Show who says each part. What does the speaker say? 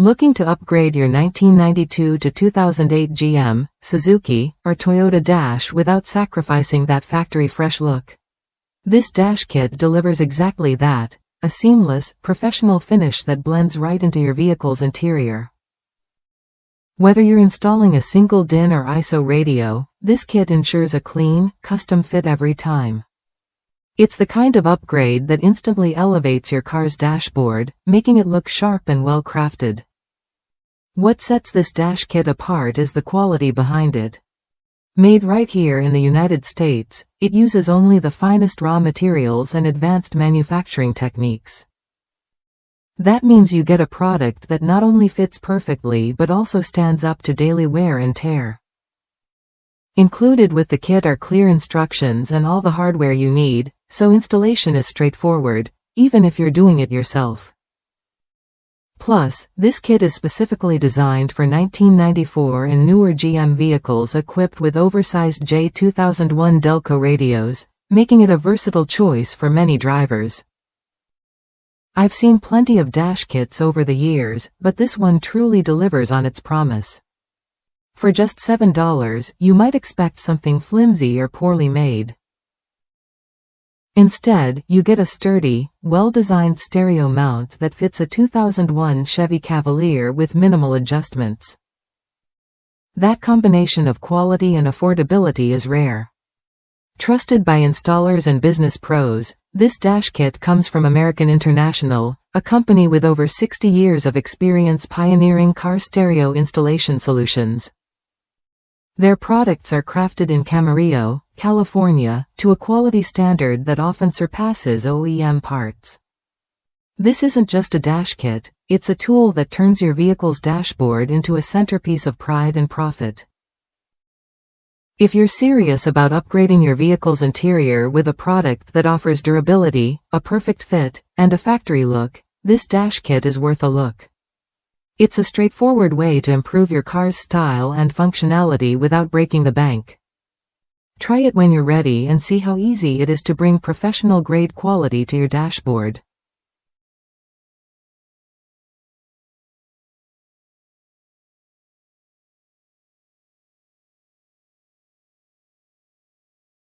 Speaker 1: Looking to upgrade your 1992 to 2008 GM, Suzuki, or Toyota dash without sacrificing that factory fresh look? This dash kit delivers exactly that, a seamless, professional finish that blends right into your vehicle's interior. Whether you're installing a single DIN or ISO radio, this kit ensures a clean, custom fit every time. It's the kind of upgrade that instantly elevates your car's dashboard, making it look sharp and well-crafted. What sets this dash kit apart is the quality behind it. Made right here in the United States, it uses only the finest raw materials and advanced manufacturing techniques. That means you get a product that not only fits perfectly but also stands up to daily wear and tear. Included with the kit are clear instructions and all the hardware you need, so installation is straightforward, even if you're doing it yourself. Plus, this kit is specifically designed for 1994 and newer GM vehicles equipped with oversized J-2001 Delco radios, making it a versatile choice for many drivers. I've seen plenty of dash kits over the years, but this one truly delivers on its promise. For just $7, you might expect something flimsy or poorly made. Instead, you get a sturdy, well-designed stereo mount that fits a 2001 Chevy Cavalier with minimal adjustments. That combination of quality and affordability is rare. Trusted by installers and business pros, this dash kit comes from American International, a company with over 60 years of experience pioneering car stereo installation solutions. Their products are crafted in Camarillo, California, to a quality standard that often surpasses OEM parts. This isn't just a dash kit, it's a tool that turns your vehicle's dashboard into a centerpiece of pride and profit. If you're serious about upgrading your vehicle's interior with a product that offers durability, a perfect fit, and a factory look, this dash kit is worth a look. It's a straightforward way to improve your car's style and functionality without breaking the bank. Try it when you're ready and see how easy it is to bring professional-grade quality to your dashboard.